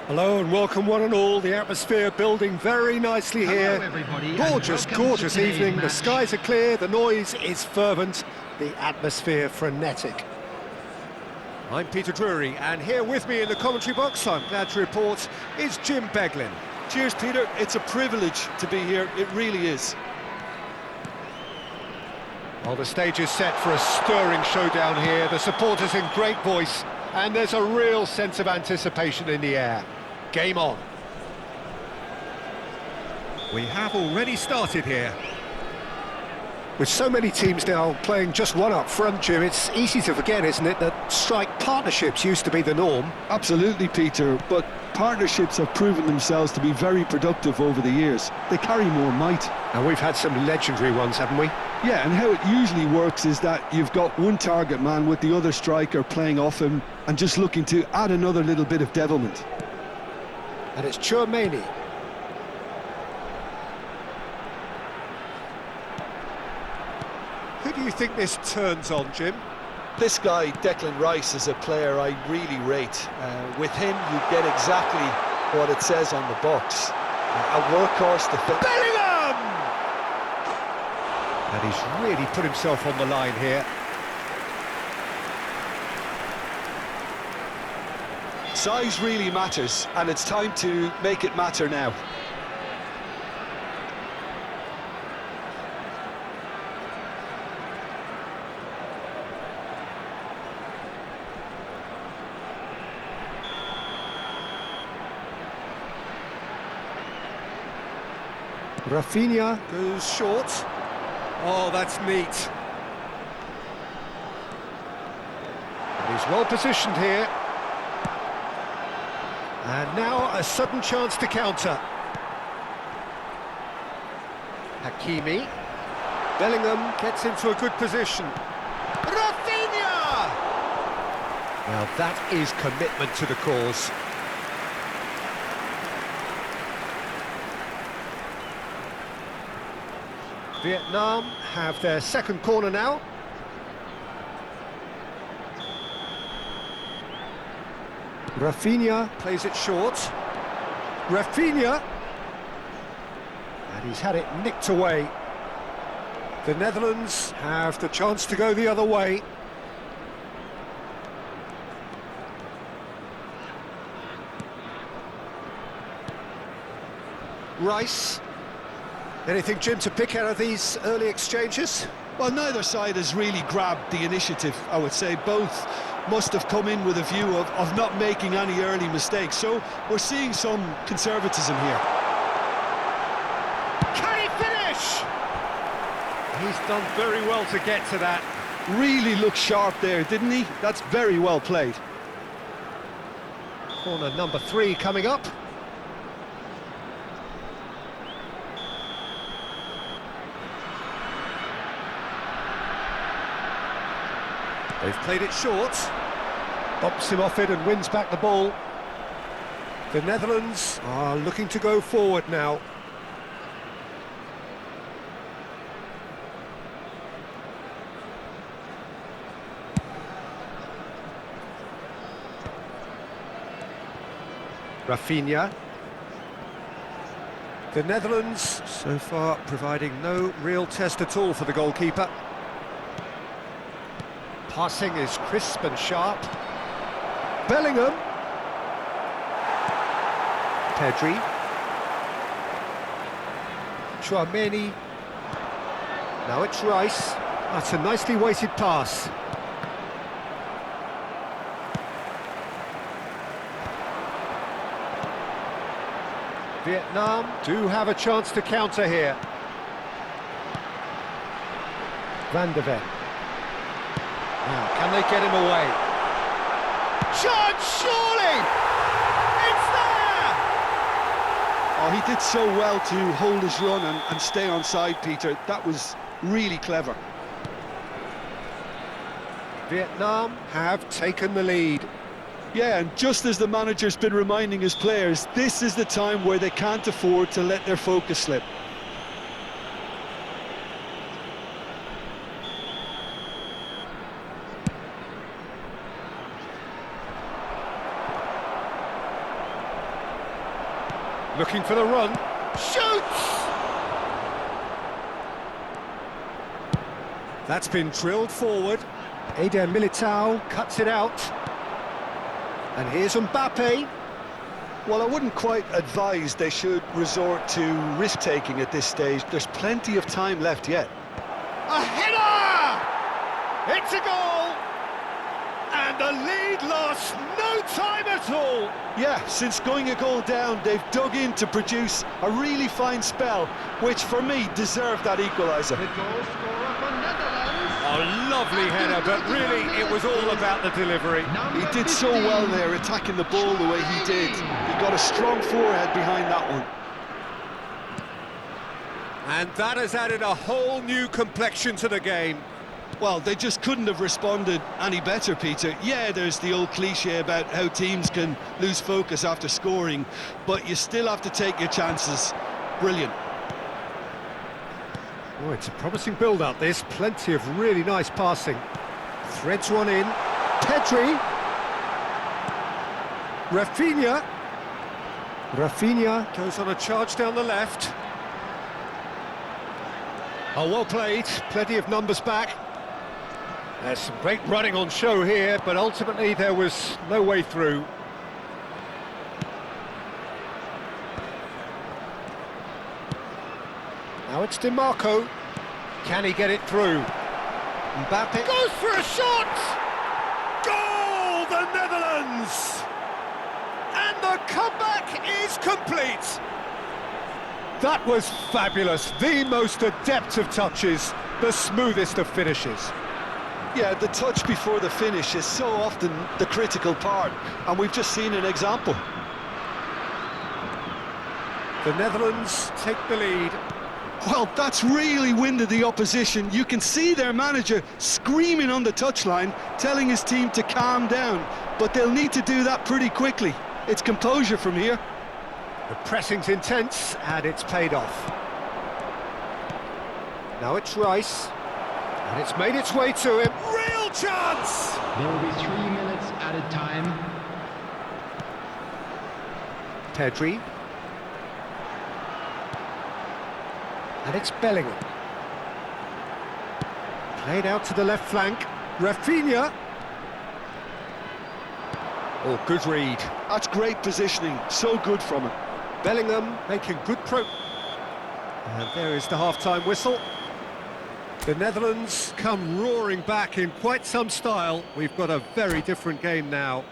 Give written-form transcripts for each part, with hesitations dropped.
Hello and welcome one and all. The atmosphere building very nicely here. Gorgeous, gorgeous evening. The skies are clear, the noise is fervent, the atmosphere frenetic. I'm Peter Drury, and here with me in the commentary box, I'm glad to report, is Jim Beglin. Cheers, Peter. It's a privilege to be here. It really is. Well, the stage is set for a stirring showdown here. The supporters in great voice, and there's a real sense of anticipation in the air. Game on. We have already started here. With so many teams now playing just one up front, Jim, it's easy to forget, isn't it, that strike partnerships used to be the norm? Absolutely, Peter, but partnerships have proven themselves to be very productive over the years. They carry more might. And we've had some legendary ones, haven't we? Yeah, and how it usually works is that you've got one target man with the other striker playing off him and just looking to add another little bit of devilment. And it's Tchouaméni. Who do you think this turns on, Jim? This guy, Declan Rice, is a player I really rate. With him, you get exactly what it says on the box. A workhorse to Bellingham! And he's really put himself on the line here. Size really matters, and it's time to make it matter now. Rafinha goes short. Oh, that's neat. And he's well positioned here. And now a sudden chance to counter. Hakimi. Bellingham gets into a good position. Rafinha! Now that is commitment to the cause. Vietnam have their second corner now. Rafinha plays it short. Rafinha! And he's had it nicked away. The Netherlands have the chance to go the other way. Rice. Anything, Jim, to pick out of these early exchanges? Well, neither side has really grabbed the initiative, I would say. Both must have come in with a view of not making any early mistakes. So we're seeing some conservatism here. Can he finish? He's done very well to get to that. Really looked sharp there, didn't he? That's very well played. Corner number 3 coming up. They've played it short. Bumps him off it and wins back the ball. The Netherlands are looking to go forward now. Rafinha. The Netherlands so far providing no real test at all for the goalkeeper. Passing is crisp and sharp. Bellingham. Pedri. Tchouaméni. Now it's Rice. That's a nicely weighted pass. Vietnam do have a chance to counter here. Van de Ven. Now, can they get him away? Chance, surely! It's there! Oh, he did so well to hold his run and stay on side, Peter. That was really clever. Vietnam have taken the lead. Yeah, and just as the manager's been reminding his players, this is the time where they can't afford to let their focus slip. Looking for the run. Shoots! That's been drilled forward. Eder Militao cuts it out. And here's Mbappe. Well, I wouldn't quite advise they should resort to risk-taking at this stage. There's plenty of time left yet. A header! It's a goal! And the lead lost no time at all! Yeah, since going a goal down, they've dug in to produce a really fine spell, which for me deserved that equaliser. The goal scorer for Netherlands. Oh, lovely header, but really it was all about the delivery. He did so well there, attacking the ball the way he did. He got a strong forehead behind that one. And that has added a whole new complexion to the game. Well, they just couldn't have responded any better, Peter. Yeah, there's the old cliche about how teams can lose focus after scoring, but you still have to take your chances. Brilliant. Oh, it's a promising build-up, this. Plenty of really nice passing. Threads one in. Pedri. Rafinha goes on a charge down the left. Oh, well played. Plenty of numbers back. There's some great running on show here, but ultimately there was no way through. Now it's DiMarco. Can he get it through? Mbappe goes for a shot! Goal, the Netherlands! And the comeback is complete! That was fabulous. The most adept of touches, the smoothest of finishes. Yeah, the touch before the finish is so often the critical part, and we've just seen an example. The Netherlands take the lead. Well, that's really winded the opposition. You can see their manager screaming on the touchline, telling his team to calm down, but they'll need to do that pretty quickly. It's composure from here. The pressing's intense, and it's paid off. Now it's Rice, and it's made its way to him. Real chance! There will be 3 minutes added time. Pedri. And it's Bellingham. Played out to the left flank. Rafinha. Oh, good read. That's great positioning, so good from him. Bellingham making good And there is the half-time whistle. The Netherlands come roaring back in quite some style. We've got a very different game now.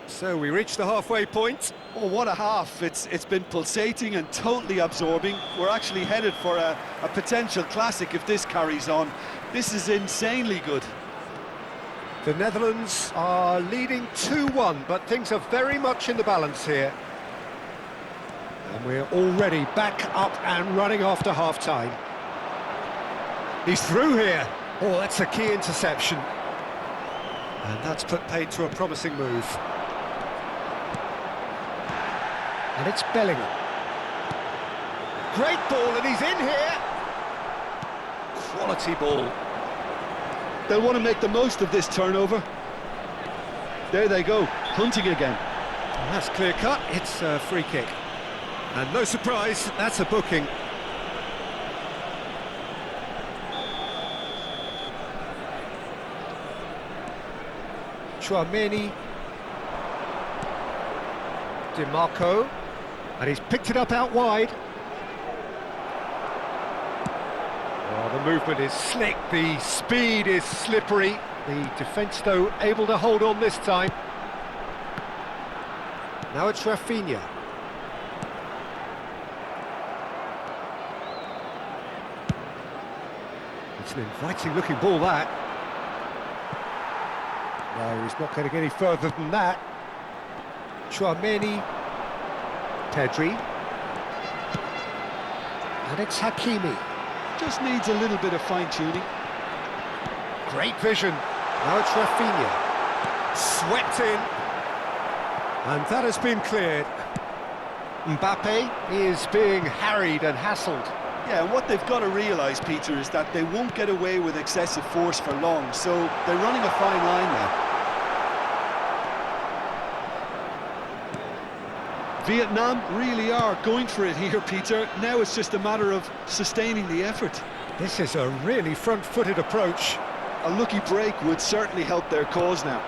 So we reach the halfway point. Oh, what a half. It's been pulsating and totally absorbing. We're actually headed for a potential classic if this carries on. This is insanely good. The Netherlands are leading 2-1, but things are very much in the balance here. And we're already back up and running after half-time. He's through here. Oh, that's a key interception. And that's put paid to a promising move. And it's Bellingham. Great ball, and he's in here. Quality ball. They'll want to make the most of this turnover. There they go, hunting again. And that's clear cut. It's a free kick. And no surprise, that's a booking. Tchouaméni. DiMarco. And he's picked it up out wide. Oh, the movement is slick, the speed is slippery. The defence, though, able to hold on this time. Now it's Rafinha. It's an inviting-looking ball, that. No, he's not going to get any further than that. Tchouaméni. Pedri. And it's Hakimi. Just needs a little bit of fine-tuning. Great vision. Now it's Rafinha. Swept in. And that has been cleared. Mbappe is being harried and hassled. Yeah, and what they've got to realise, Peter, is that they won't get away with excessive force for long, so they're running a fine line now. Vietnam really are going for it here, Peter. Now it's just a matter of sustaining the effort. This is a really front-footed approach. A lucky break would certainly help their cause now.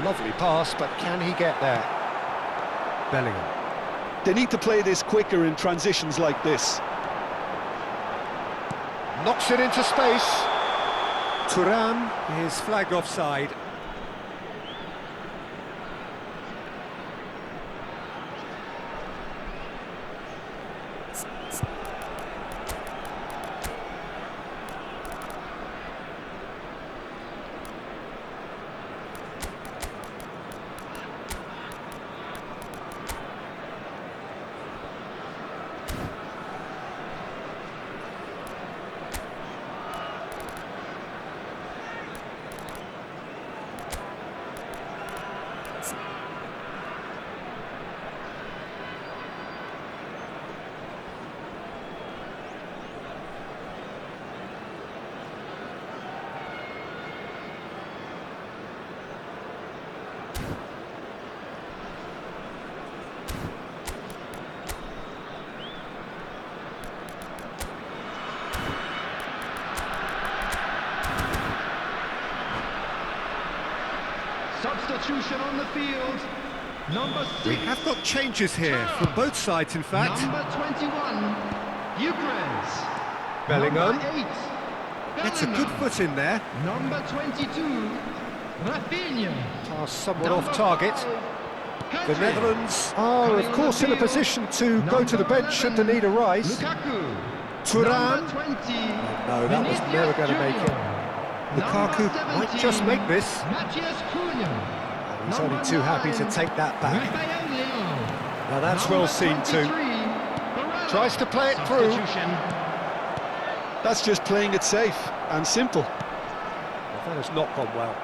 Lovely pass, but can he get there? Bellingham. They need to play this quicker in transitions like this. Knocks it into space. Thuram is flagged offside. Substitution on the field. Number 6. We have got changes here from both sides, in fact. Number 21, Eucres. Bellingham. Number 8, Gets a good foot in there. Number 22, Rafinha. Pass somewhat Number off target. 5, The Pedri. Netherlands are, Coming of on course, the in a field. position to go to the bench should the need arise. Lukaku. Thuram. Number 20, No, that was Vinicius never going to make it. Junior. Lukaku Number might just 17, make this. Matthias Cunha. He's only Number too happy to 9, take that back. Rafael Leão. Now that's Number well seen too. 23, Barella. Tries to play it through. Substitution. That's just playing it safe and simple. Well, that has not gone well.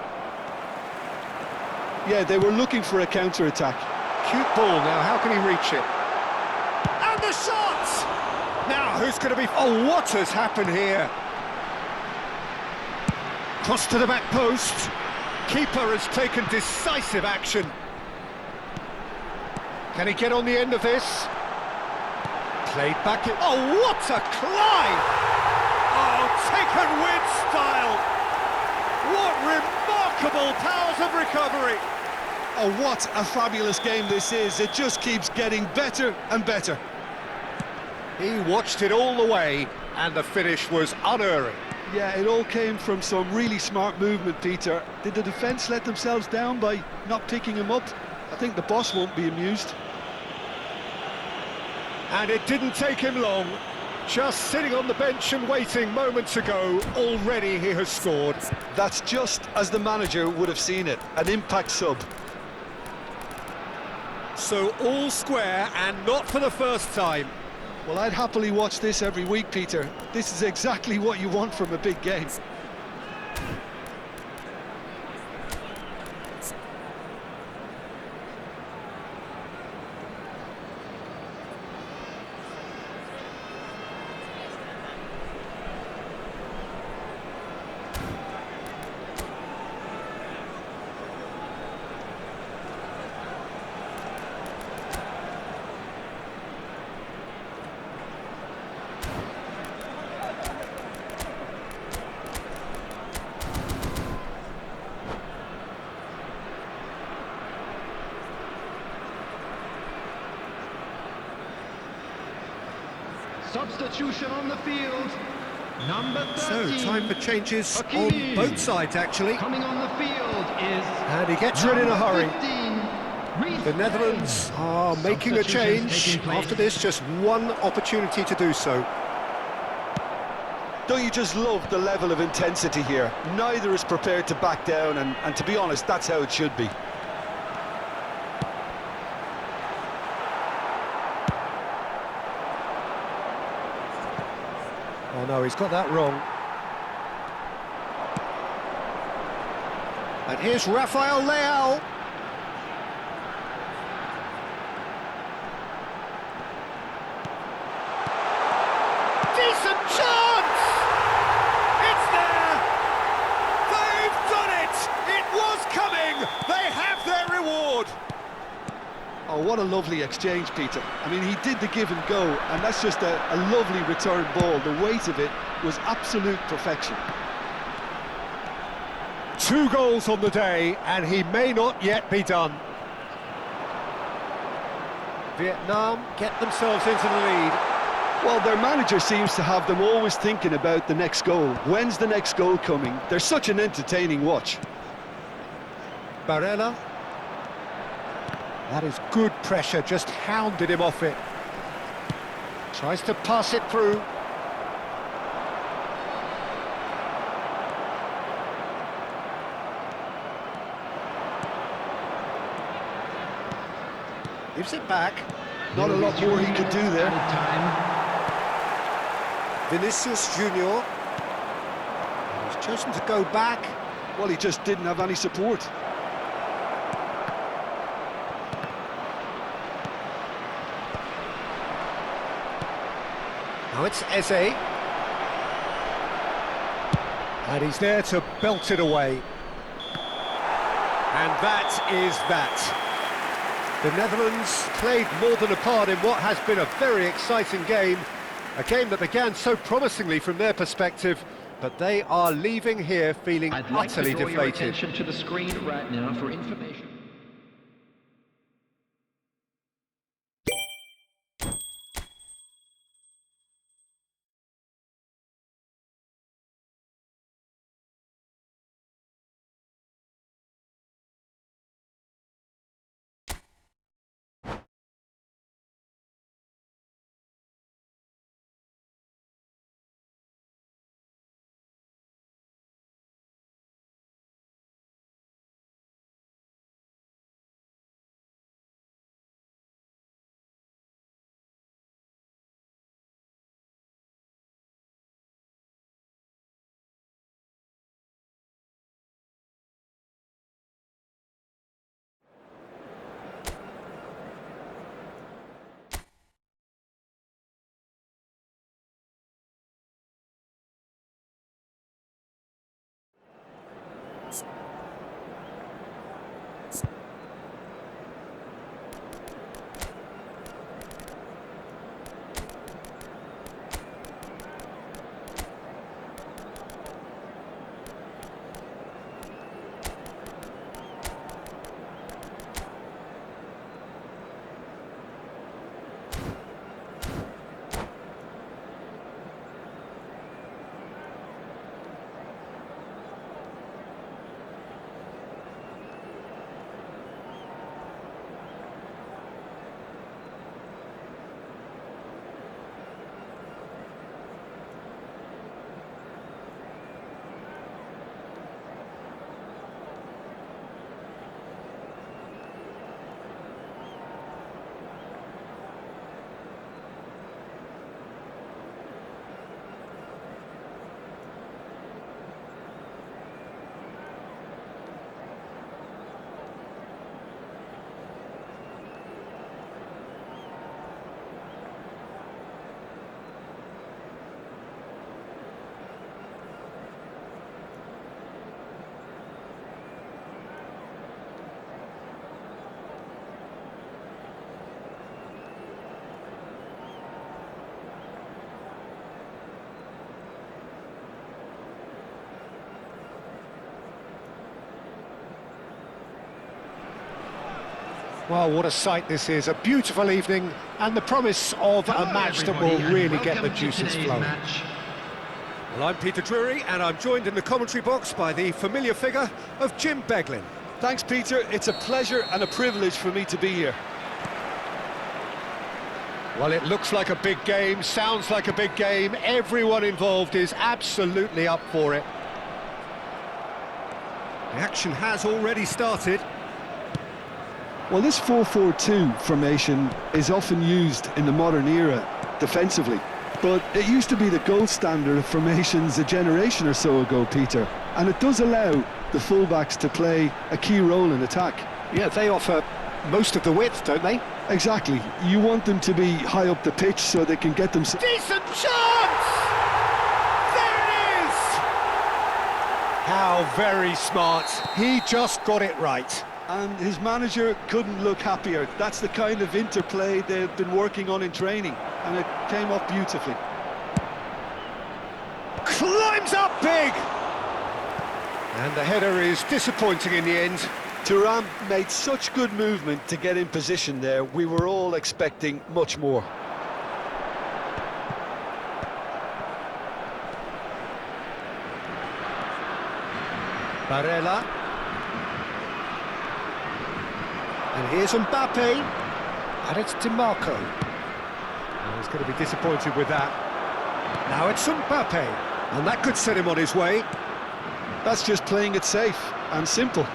Yeah, they were looking for a counter-attack. Cute ball now, how can he reach it? And the shot! Now, who's going to be... Oh, what has happened here? Cross to the back post. Keeper has taken decisive action. Can he get on the end of this? Played back in... Oh, what a climb! Oh, taken with style! What remarkable powers of recovery! Oh, what a fabulous game this is. It just keeps getting better and better. He watched it all the way, and the finish was unerring. Yeah, it all came from some really smart movement, Peter. Did the defence let themselves down by not picking him up? I think the boss won't be amused. And it didn't take him long. Just sitting on the bench and waiting moments ago, already he has scored. That's just as the manager would have seen it, an impact sub. So all square, and not for the first time. Well, I'd happily watch this every week, Peter. This is exactly what you want from a big game. Substitution on the field. Number 13. So, time for changes Hakimi. on both sides, actually. Coming on the field is... And he gets rid in a hurry. 15, Reece The Netherlands are making a Substitutions change. taking place. After this, just one opportunity to do so. Don't you just love the level of intensity here? Neither is prepared to back down, and to be honest, that's how it should be. Oh no, he's got that wrong. And here's Rafael Leão. Decent chance! It's there! They've done it! It was coming! They have their reward! Oh, what a lovely exchange, Peter. I mean, he did the give and go, and that's just a lovely return ball. The weight of it was absolute perfection. 2 goals on the day, and he may not yet be done. Vietnam get themselves into the lead. Well, their manager seems to have them always thinking about the next goal. When's the next goal coming? They're such an entertaining watch. Barella. That is good pressure, just hounded him off it. Tries to pass it through. Gives it back. Not a lot more he could do there. Added time. Vinicius Junior. He's chosen to go back. Well, he just didn't have any support. Now it's Eze. And he's there to belt it away. And that is that. The Netherlands played more than a part in what has been a very exciting game. A game that began so promisingly from their perspective, but they are leaving here feeling I'd like utterly to draw your deflated. attention to the screen right now for information. Well, what a sight this is. A beautiful evening and the promise of a match that will really get the juices flowing. Well, I'm Peter Drury and I'm joined in the commentary box by the familiar figure of Jim Beglin. Thanks, Peter. It's a pleasure and a privilege for me to be here. Well, it looks like a big game, sounds like a big game. Everyone involved is absolutely up for it. The action has already started. Well, this 4-4-2 formation is often used in the modern era defensively, but it used to be the gold standard of formations a generation or so ago, Peter, and it does allow the fullbacks to play a key role in attack. Yeah, they offer most of the width, don't they? Exactly. You want them to be high up the pitch so they can get them... Decent chance! There it is! How very smart. He just got it right. And his manager couldn't look happier. That's the kind of interplay they've been working on in training, and it came off beautifully. Climbs up big! And the header is disappointing in the end. Thuram made such good movement to get in position there. We were all expecting much more. Barella. And here's Mbappe. And it's DiMarco. Oh, he's going to be disappointed with that. Now it's Mbappe. And that could set him on his way. That's just playing it safe and simple.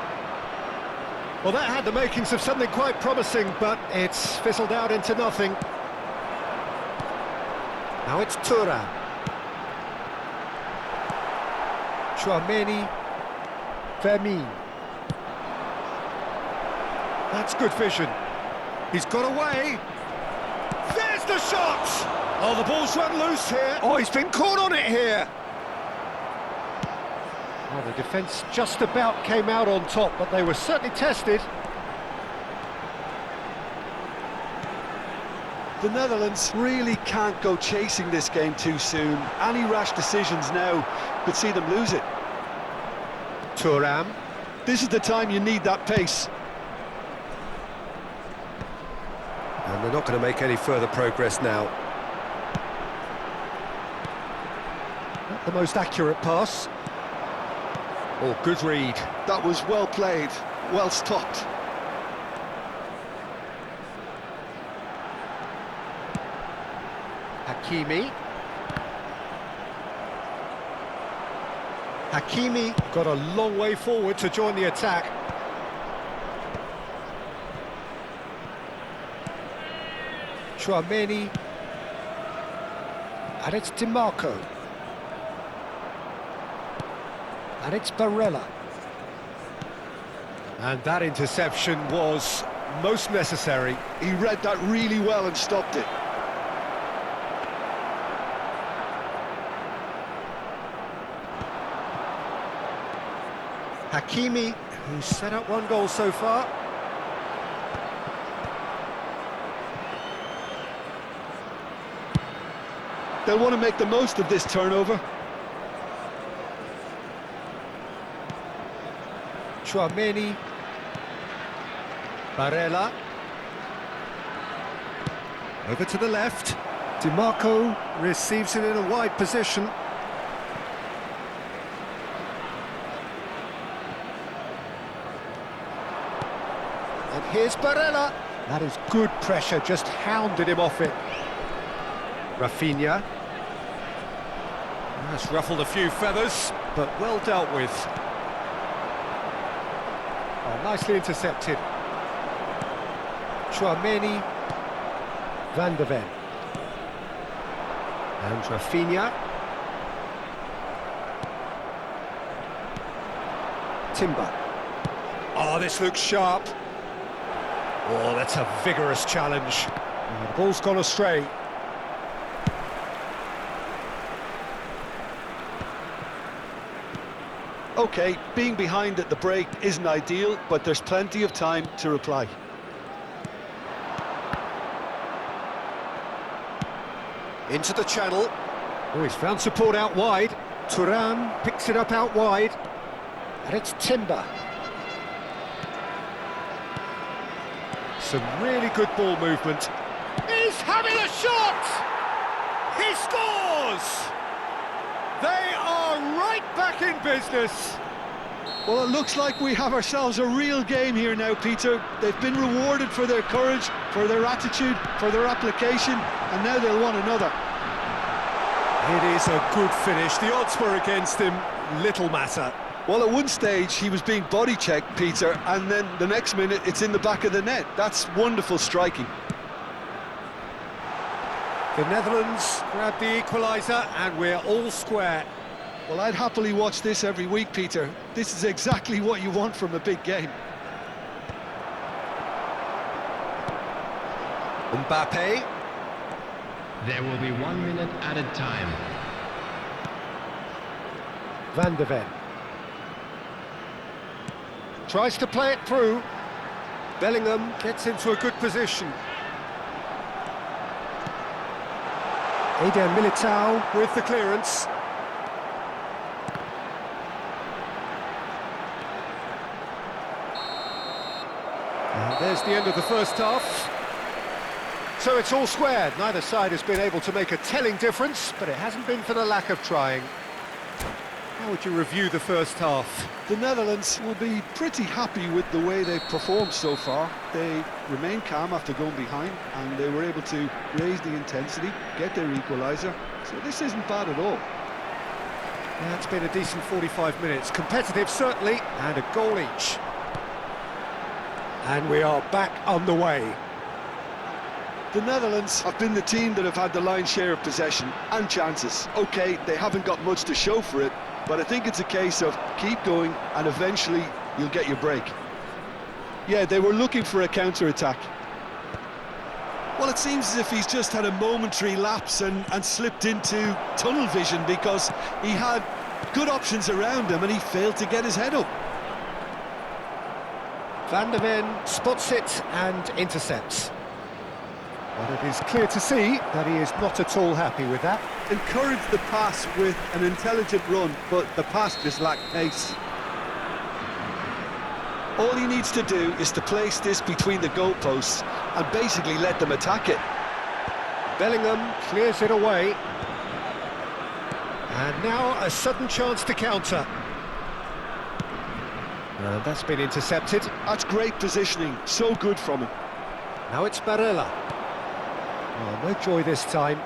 Well, that had the makings of something quite promising, but it's fizzled out into nothing. Now it's Thuram. Tchouaméni. Vermin. That's good vision. He's got away. There's the shot! Oh, the ball's run loose here. Oh, he's been caught on it here. Well, the defence just about came out on top, but they were certainly tested. The Netherlands really can't go chasing this game too soon. Any rash decisions now could see them lose it. Thuram. This is the time you need that pace. And they're not going to make any further progress now. Not the most accurate pass. Oh, good read. That was well played, well stopped. Hakimi. Hakimi got a long way forward to join the attack. Tchouaméni. And it's DiMarco. And it's Barella. And that interception was most necessary. He read that really well and stopped it. Hakimi, who's set up one goal so far. They'll want to make the most of this turnover. Tchouaméni. Barella. Over to the left. DiMarco receives it in a wide position. And here's Barella. That is good pressure, just hounded him off it. Rafinha. That's ruffled a few feathers, but well dealt with. Oh, nicely intercepted. Tchouaméni. Van de Ven. And Rafinha. Timber. Oh, this looks sharp. Oh, that's a vigorous challenge. And the ball's gone astray. Okay, being behind at the break isn't ideal, but there's plenty of time to reply. Into the channel. Oh, he's found support out wide. Thuram picks it up out wide. And it's Timber. Some really good ball movement. He's having a shot! He scores! They are right back in business. Well, it looks like we have ourselves a real game here now, Peter. They've been rewarded for their courage, for their attitude, for their application, and now they'll want another. It is a good finish. The odds were against him. Little matter. Well, at one stage, he was being body-checked, Peter, and then the next minute, it's in the back of the net. That's wonderful striking. The Netherlands grab the equaliser, and we're all square. Well, I'd happily watch this every week, Peter. This is exactly what you want from a big game. Mbappe. There will be 1 minute added time. Van de Ven. Tries to play it through. Bellingham gets into a good position. Eder Militao with the clearance. And there's the end of the first half. So it's all square. Neither side has been able to make a telling difference, but it hasn't been for the lack of trying. How would you review the first half? The Netherlands will be pretty happy with the way they've performed so far. They remain calm after going behind, and they were able to raise the intensity, get their equaliser. So this isn't bad at all. Yeah, it's been a decent 45 minutes. Competitive, certainly, and a goal each. And we are back on the way. The Netherlands have been the team that have had the lion's share of possession and chances. OK, they haven't got much to show for it, but I think it's a case of keep going and eventually you'll get your break. Yeah, they were looking for a counter-attack. Well, it seems as if he's just had a momentary lapse and slipped into tunnel vision because he had good options around him and he failed to get his head up. Van de Ven spots it and intercepts. But it is clear to see that he is not at all happy with that. Encourage the pass with an intelligent run, but the pass just lacked pace. All he needs to do is to place this between the goalposts and basically let them attack it. Bellingham clears it away. And now a sudden chance to counter. And that's been intercepted. That's great positioning, so good from him. Now it's Barella. Oh, no joy this time.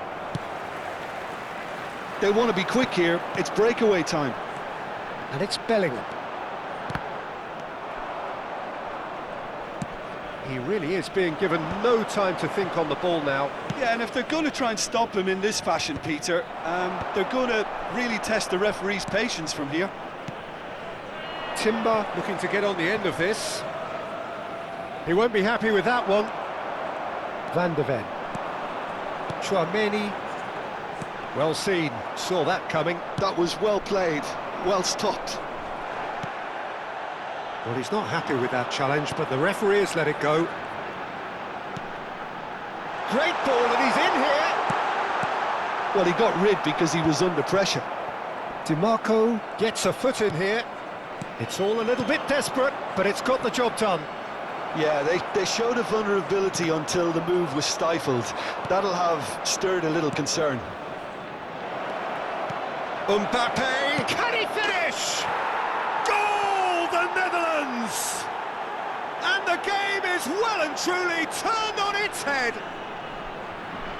They want to be quick here, it's breakaway time. And it's Bellingham. He really is being given no time to think on the ball now. Yeah, and if they're going to try and stop him in this fashion, Peter, they're going to really test the referee's patience from here. Timber looking to get on the end of this. He won't be happy with that one. Van de Ven. Tchouaméni. Well seen, saw that coming. That was well played, well stopped. Well, he's not happy with that challenge, but the referee has let it go. Great ball, and he's in here! Well, he got rid because he was under pressure. DiMarco gets a foot in here. It's all a little bit desperate, but it's got the job done. Yeah, they showed a vulnerability until the move was stifled. That'll have stirred a little concern. Mbappe, can he finish? Goal, the Netherlands! And the game is well and truly turned on its head.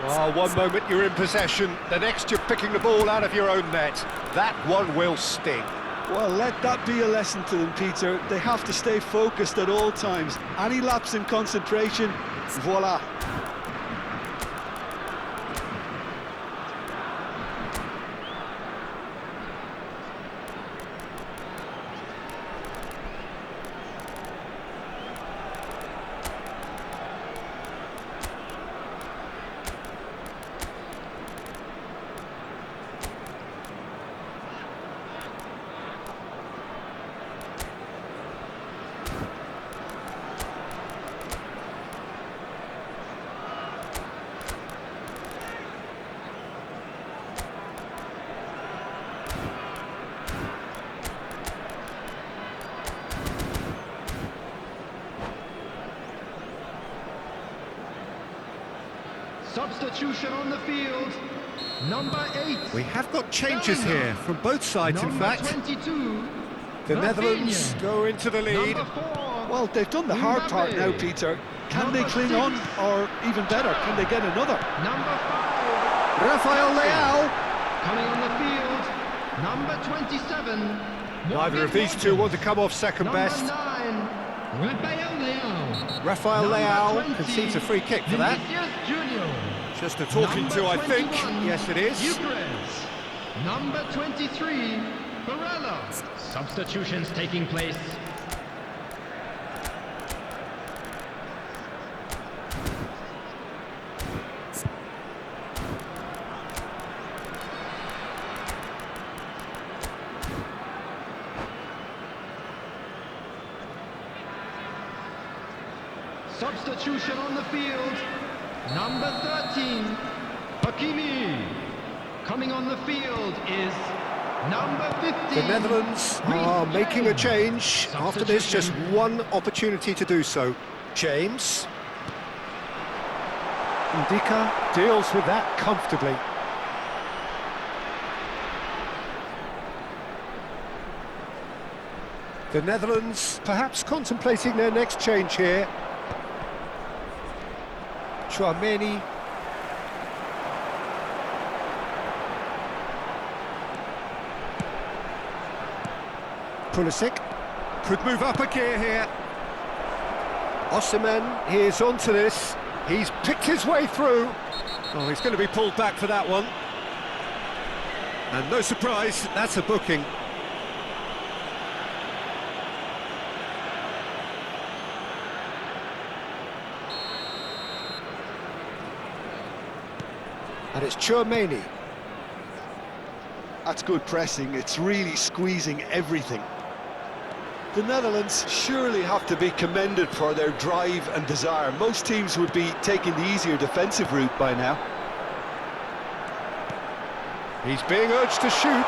Oh, one moment you're in possession, the next you're picking the ball out of your own net. That one will sting. Well, let that be a lesson to them, Peter. They have to stay focused at all times. Any lapse in concentration, voila. Substitution on the field. Number 8. We have got changes here from both sides, in fact. 22. The Netherlands go into the lead. Number 4. Well, they've done the hard part now, Peter. Can they cling on, or even better, can they get another? Number 5. Rafael Leao. Coming on the field. Number 27. Neither of these two want to come off second Number best. 9. Rafael Leao. Rafael Number Leao 20, concedes a free kick for that. Vinicius Junior. Just a talking Number to, I think. 21, Yes, it is. Eucharist. Number 23, Barella. Substitutions taking place. Substitution on the field. Number 13, Hakimi. Coming on the field is number 15. The Netherlands are making a change. After this, just one opportunity to do so. James. Ndika deals with that comfortably. The Netherlands perhaps contemplating their next change here. Tchouaméni. Pulisic could move up a gear here. Osimhen is onto this. He's picked his way through. Oh, he's going to be pulled back for that one. And no surprise, that's a booking. And it's Tchouaméni. That's good pressing, it's really squeezing everything. The Netherlands surely have to be commended for their drive and desire. Most teams would be taking the easier defensive route by now. He's being urged to shoot.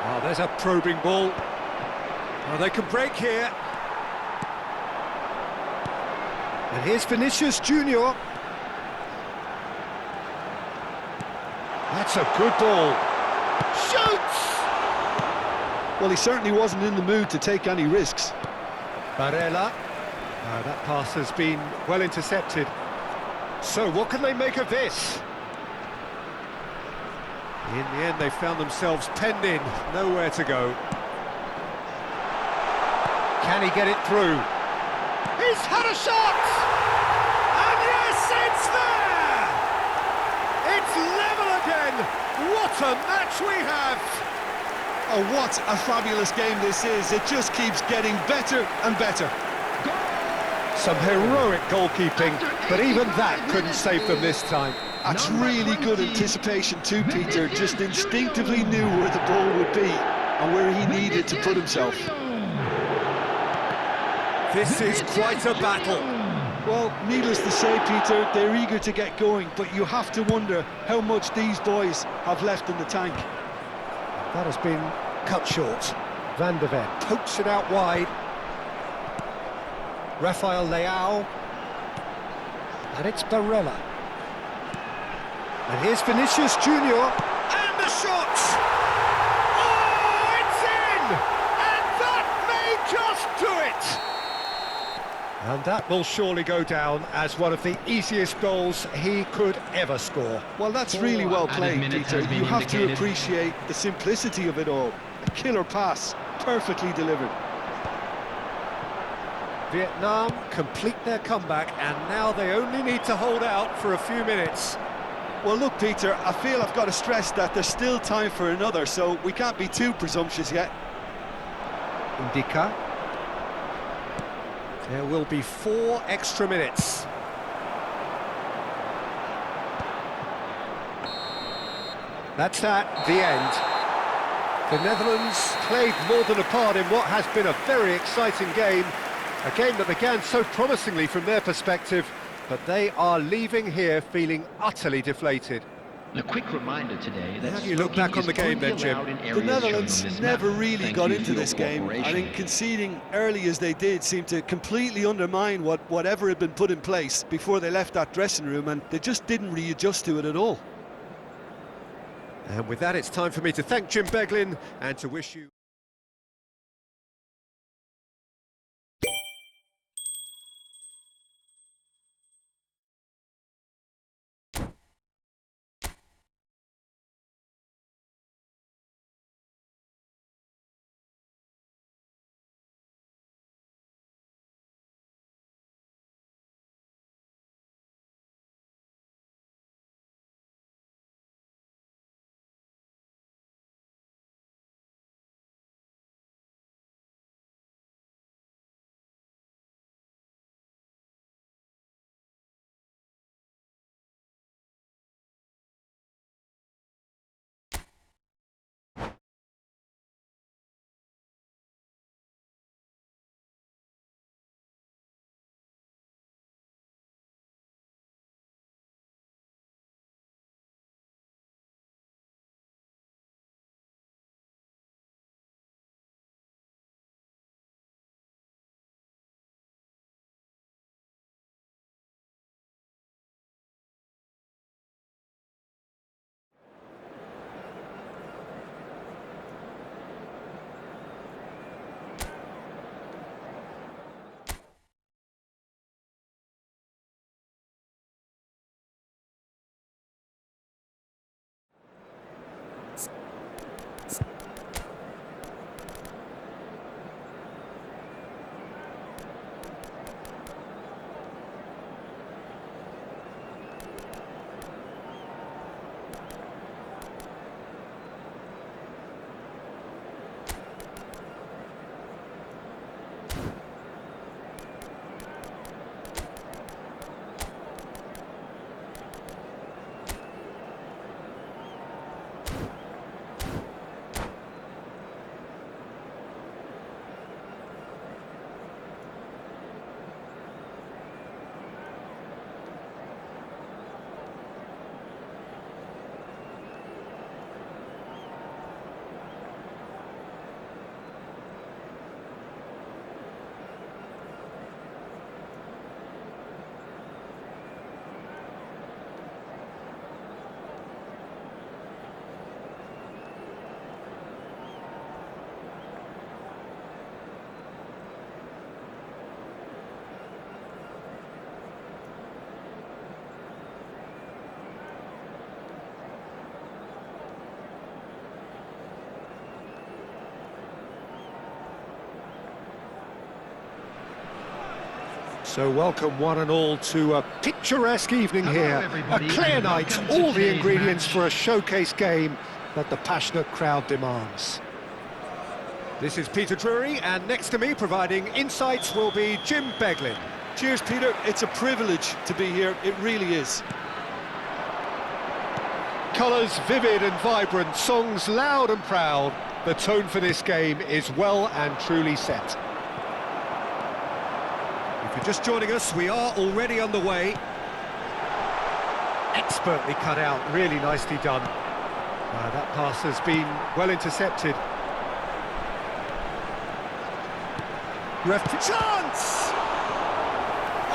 Oh, there's a probing ball. Oh, they can break here. And here's Vinicius Junior. That's a good ball. Shoots! Well, he certainly wasn't in the mood to take any risks. Barella. That pass has been well intercepted. So what can they make of this? In the end, they found themselves penned in, nowhere to go. Can he get it through? He's had a shot! And yes, it's there! It's level again! What a match we have! Oh, what a fabulous game this is. It just keeps getting better and better. Some heroic goalkeeping, but even that couldn't save them this time. That's really good anticipation too, Peter. Just instinctively knew where the ball would be and where he needed to put himself. This is quite a battle. Well, needless to say, Peter, they're eager to get going, but you have to wonder how much these boys have left in the tank. That has been cut short. Van der Ven pokes it out wide. Rafael Leao. And it's Barella. And here's Vinicius Junior. And the shot! Oh, it's in! And that may just do it! And that will surely go down as one of the easiest goals he could ever score. Well, that's really well Added played, minutes Peter. has been You have to indicated. appreciate the simplicity of it all. A killer pass, perfectly delivered. Vietnam complete their comeback, and now they only need to hold out for a few minutes. Well, look, Peter, I feel I've got to stress that there's still time for another, so we can't be too presumptuous yet. Indica. There will be 4 extra minutes. That's that, the end. The Netherlands played more than a part in what has been a very exciting game. A game that began so promisingly from their perspective, but they are leaving here feeling utterly deflated. A quick reminder today that How do you look back on the game then, Jim? The Netherlands never really got into this game. I think conceding early as they did seemed to completely undermine whatever had been put in place before they left that dressing room, and they just didn't readjust to it at all. And with that, it's time for me to thank Jim Beglin and to wish you... So welcome one and all to a picturesque evening Hello, here. A everybody, clear and night, welcome to all the today's ingredients match. for a showcase game that the passionate crowd demands. This is Peter Drury, and next to me providing insights will be Jim Beglin. Cheers, Peter. It's a privilege to be here. It really is. Colours vivid and vibrant, songs loud and proud. The tone for this game is well and truly set. If you're just joining us, we are already on the way. Expertly cut out, really nicely done. That pass has been well intercepted. Chance!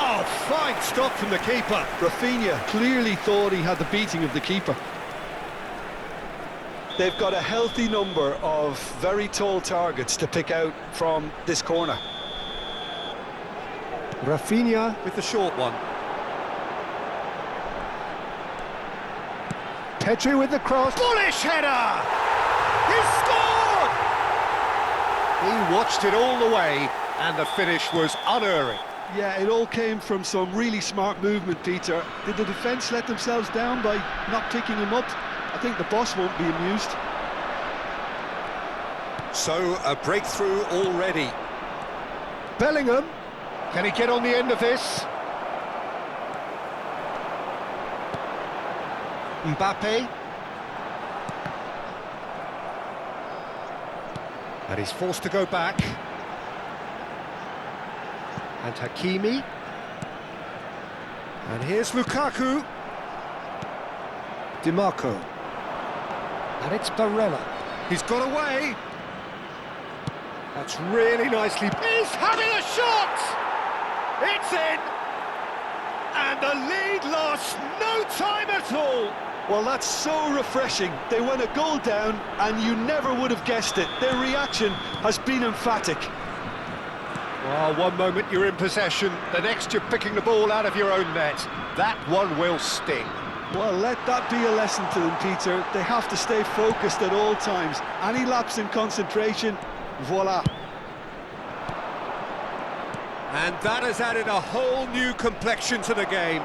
Oh, fine stop from the keeper. Rafinha clearly thought he had the beating of the keeper. They've got a healthy number of very tall targets to pick out from this corner. Rafinha with the short one. Pedri with the cross. Bullish header! He scored! He watched it all the way, and the finish was unerring. Yeah, it all came from some really smart movement, Peter. Did the defence let themselves down by not picking him up? I think the boss won't be amused. So, a breakthrough already. Bellingham, can he get on the end of this? Mbappe. And he's forced to go back. And Hakimi. And here's Lukaku. DiMarco. And it's Barella. He's got away. That's really nicely. He's having a shot! It's in! And the lead lost no time at all! Well, that's so refreshing. They went a goal down, and you never would have guessed it. Their reaction has been emphatic. Well, one moment you're in possession, the next you're picking the ball out of your own net. That one will sting. Well, let that be a lesson to them, Peter. They have to stay focused at all times. Any lapse in concentration, voila. And that has added a whole new complexion to the game.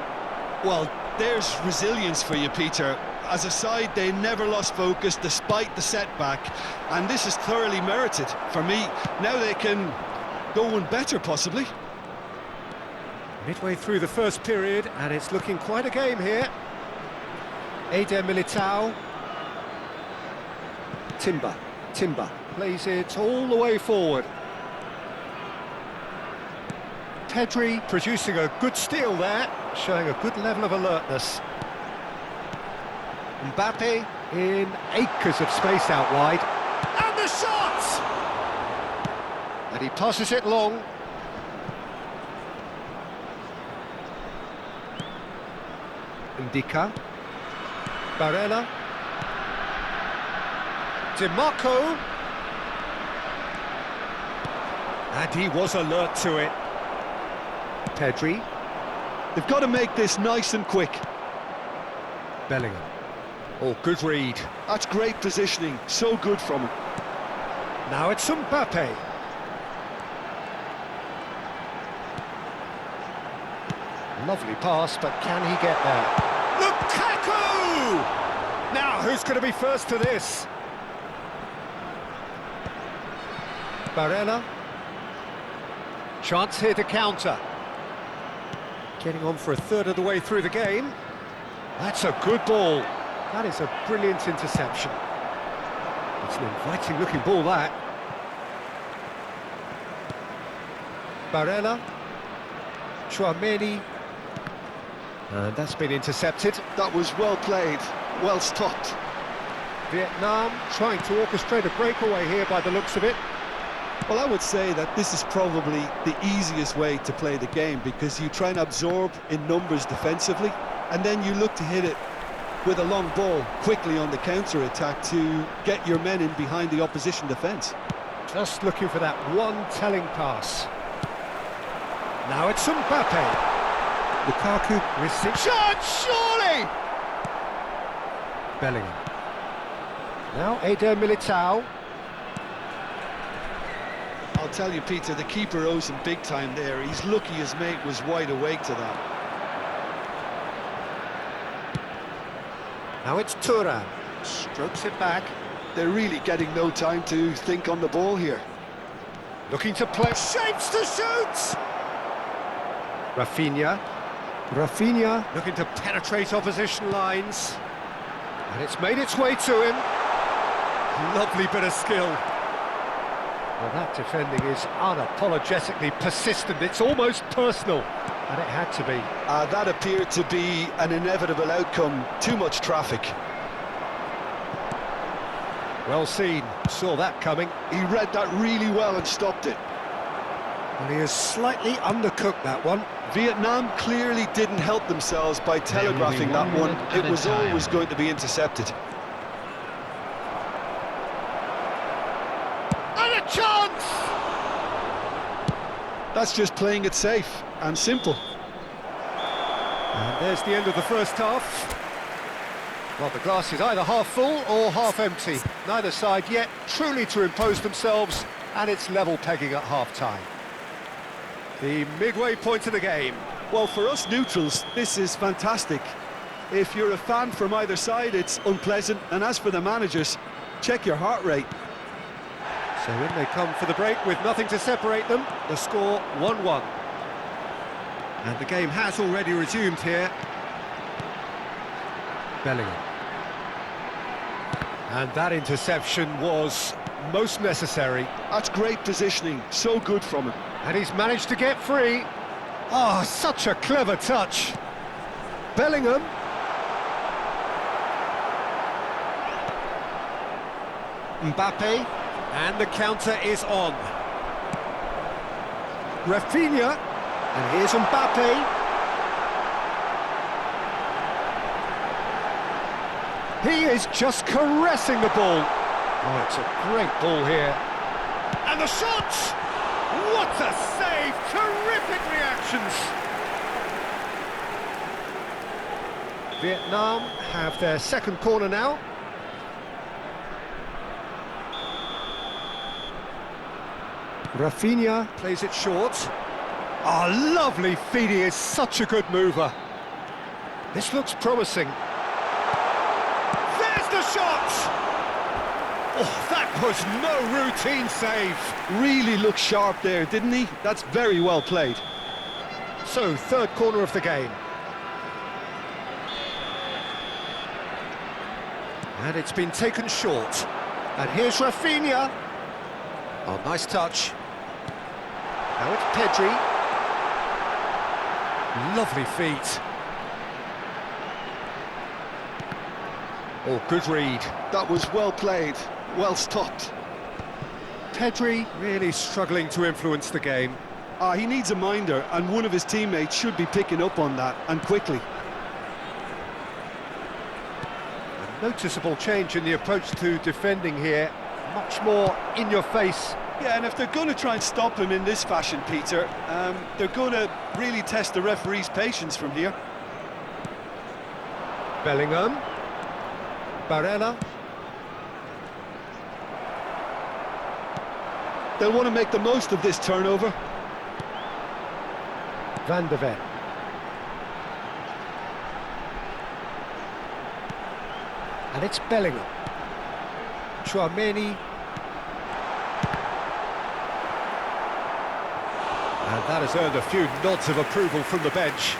Well, there's resilience for you, Peter. As a side, they never lost focus despite the setback, and this is thoroughly merited. For me, now they can go one better, possibly. Midway through the first period, and it's looking quite a game here. Eder Militao. Timber plays it all the way forward. Pedri producing a good steal there, showing a good level of alertness. Mbappe in acres of space out wide. And the shot! And he passes it long. Ndika. Barella. DiMarco. And he was alert to it. Pedri. They've got to make this nice and quick. Bellingham. Oh, good read. That's great positioning. So good from him. Now it's Mbappe. Lovely pass, but can he get there? Lukaku! Now, who's going to be first to this? Barella. Chance here to counter. Getting on for a third of the way through the game. That's a good ball. That is a brilliant interception. It's an inviting looking ball, that. Barella. Tchouameni. And that's been intercepted. That was well played, well stopped. Vietnam trying to orchestrate a breakaway here by the looks of it. Well, I would say that this is probably the easiest way to play the game, because you try and absorb in numbers defensively, and then you look to hit it with a long ball quickly on the counter-attack to get your men in behind the opposition defence. Just looking for that one telling pass. Now it's Mbappe. Lukaku receives. Shot, surely! Bellingham. Now Eder Militao. Oh, Tell you, Peter, the keeper owes him big time there. He's lucky his mate was wide awake to that. Now it's Thuram. Strokes it back. They're really getting no time to think on the ball here. Looking to play. Shapes to shoot! Rafinha. Rafinha looking to penetrate opposition lines. And it's made its way to him. Lovely bit of skill. Well, that defending is unapologetically persistent. It's almost personal. And it had to be. That appeared to be an inevitable outcome. Too much traffic. Well seen. Saw that coming. He read that really well and stopped it. And he has slightly undercooked that one. Vietnam clearly didn't help themselves by telegraphing that one. It was always going to be intercepted. And a chance! That's just playing it safe and simple. And there's the end of the first half. Well, the glass is either half full or half empty. Neither side yet truly to impose themselves, and it's level pegging at half-time. The midway point of the game. Well, for us neutrals, this is fantastic. If you're a fan from either side, it's unpleasant. And as for the managers, check your heart rate. So in they come for the break with nothing to separate them. The score 1-1. And the game has already resumed here. Bellingham. And that interception was most necessary. That's great positioning, so good from him. And he's managed to get free. Oh, such a clever touch. Bellingham. Mbappe. And the counter is on. Rafinha. And here's Mbappe. He is just caressing the ball. Oh, it's a great ball here. And the shot! What a save! Terrific reactions! Vietnam have their second corner now. Rafinha plays it short. Oh, lovely feed. He is such a good mover. This looks promising. There's the shot! Oh, that was no routine save. Really looked sharp there, didn't he? That's very well played. So, third corner of the game. And it's been taken short. And here's Rafinha. Oh, nice touch. Now it's Pedri. Lovely feet. Oh, good read. That was well played, well stopped. Pedri really struggling to influence the game. He needs a minder, and one of his teammates should be picking up on that, and quickly. A noticeable change in the approach to defending here. Much more in your face. Yeah, and if they're going to try and stop him in this fashion, Peter, they're going to really test the referee's patience from here. Bellingham. Barella. They'll want to make the most of this turnover. Van de Ven. And it's Bellingham. Tchouameni. And that has earned a few nods of approval from the bench.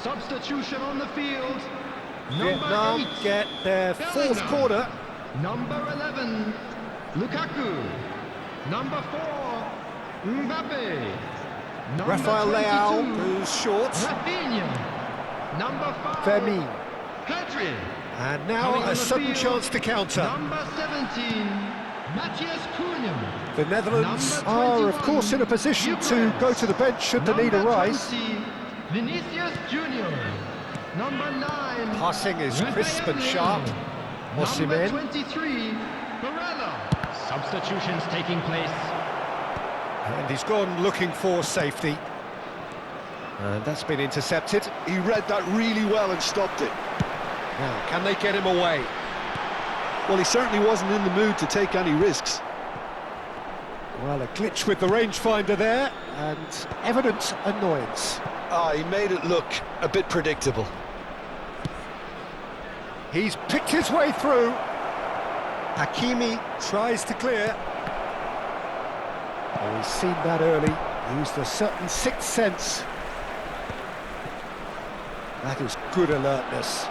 Substitution on the field. Vietnam get their fourth Bellingham. corner. Number 11, Lukaku. Number 4, Mbappe. Number Rafael Leao 22, goes short. Rafinha. Number 5, Vermeer. Pedri. And now Coming on a the sudden field, chance to counter. Number 17, Matthias Cunha. The Netherlands Number are, of 21, course, in a position to Ukraine. go to the bench should the need Number arise. 20, Vinicius Junior. Number 9, Passing is crisp and Rafael sharp. Leao. Number Osimhen. 23, Barella. Substitutions taking place. And he's gone looking for safety. And that's been intercepted. He read that really well and stopped it. Now, can they get him away? Well, he certainly wasn't in the mood to take any risks. Well, a glitch with the rangefinder there, and evident annoyance. He made it look a bit predictable. He's picked his way through. Hakimi tries to clear. Oh, he's seen that early. Used a certain sixth sense. That is good alertness.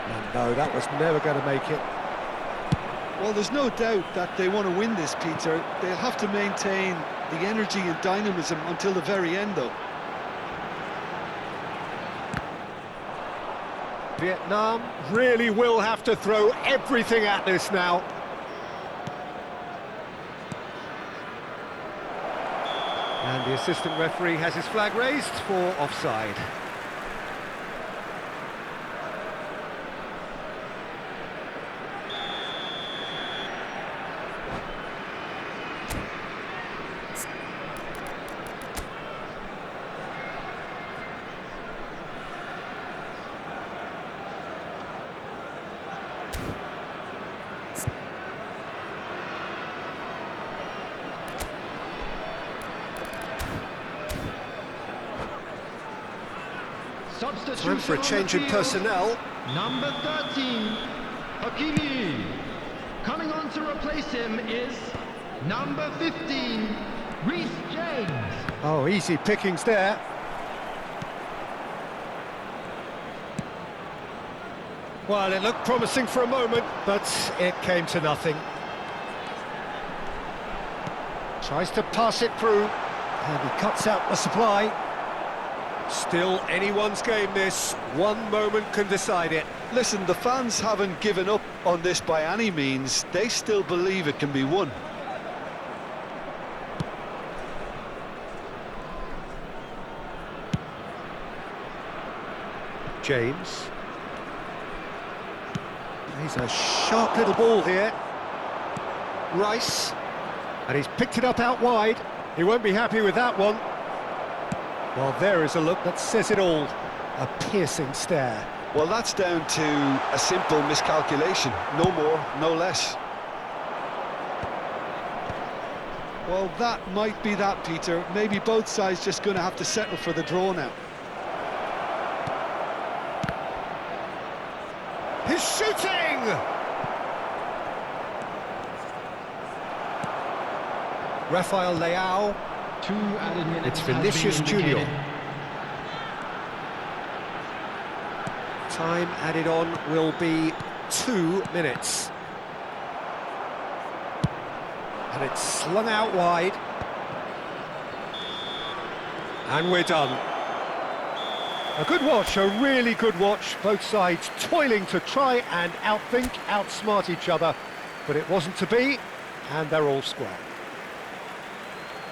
And no, that was never going to make it. Well, there's no doubt that they want to win this, Peter. They'll have to maintain the energy and dynamism until the very end, though. Vietnam really will have to throw everything at this now. And the assistant referee has his flag raised for offside. Time for a change in personnel. Number 13, Hakimi. Coming on to replace him is number 15, Reece James. Oh, easy pickings there. Well, it looked promising for a moment, but it came to nothing. Tries to pass it through, and he cuts out the supply. Still anyone's game, this. One moment can decide it. Listen, the fans haven't given up on this by any means. They still believe it can be won. James. He's a sharp little ball here. Rice. And he's picked it up out wide. He won't be happy with that one. Well, there is a look that says it all. A piercing stare. Well, that's down to a simple miscalculation. No more, no less. Well, that might be that, Peter. Maybe both sides just going to have to settle for the draw now. He's shooting! Rafael Leao. 2 added minutes. It's has been Vinicius Junior. indicated. Time added on will be 2 minutes. And it's slung out wide. And we're done. A good watch, a really good watch. Both sides toiling to try and outthink, outsmart each other. But it wasn't to be, and they're all square.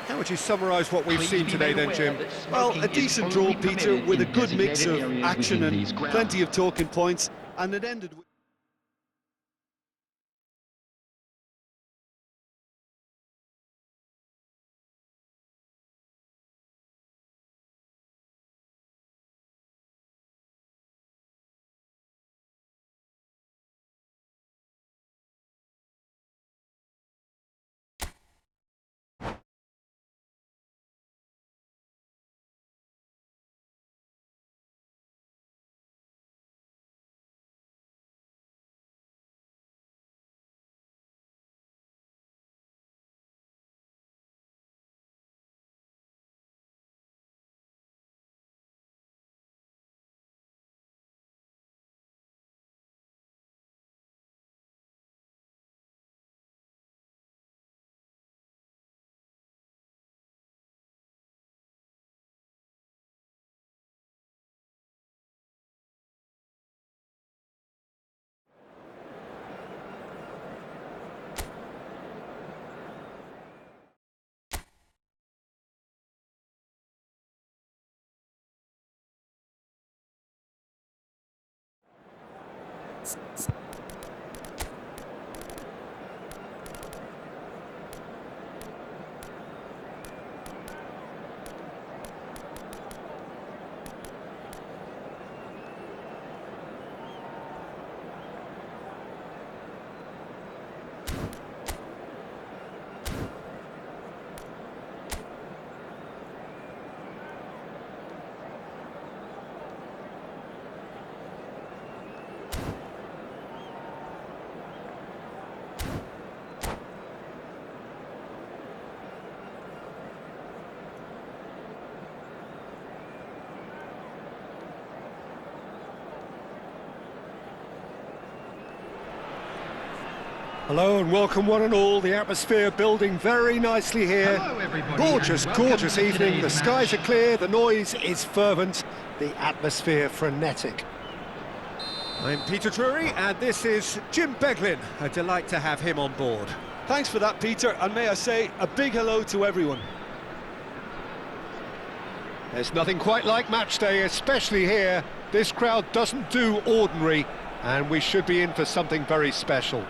How would you summarise what we've seen today then, Jim? Well, a decent draw, Peter, with a good mix of action and plenty of talking points, and it ended with... Hello and welcome one and all. The atmosphere building very nicely here. Hello, everybody, Gorgeous, and welcome gorgeous to evening. The today's skies are match. clear, the noise is fervent, the atmosphere frenetic. I'm Peter Drury, and this is Jim Beglin. A delight to have him on board. Thanks for that, Peter, and may I say a big hello to everyone. There's nothing quite like match day, especially here. This crowd doesn't do ordinary, and we should be in for something very special.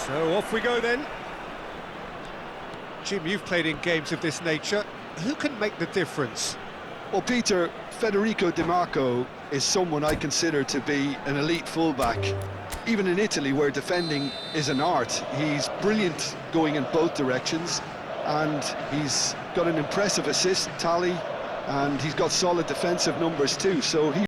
So off we go then. Jim, you've played in games of this nature. Who can make the difference? Well, Peter, Federico Di Marco is someone I consider to be an elite fullback. Even in Italy, where defending is an art, he's brilliant going in both directions, and he's got an impressive assist tally, and he's got solid defensive numbers too, so he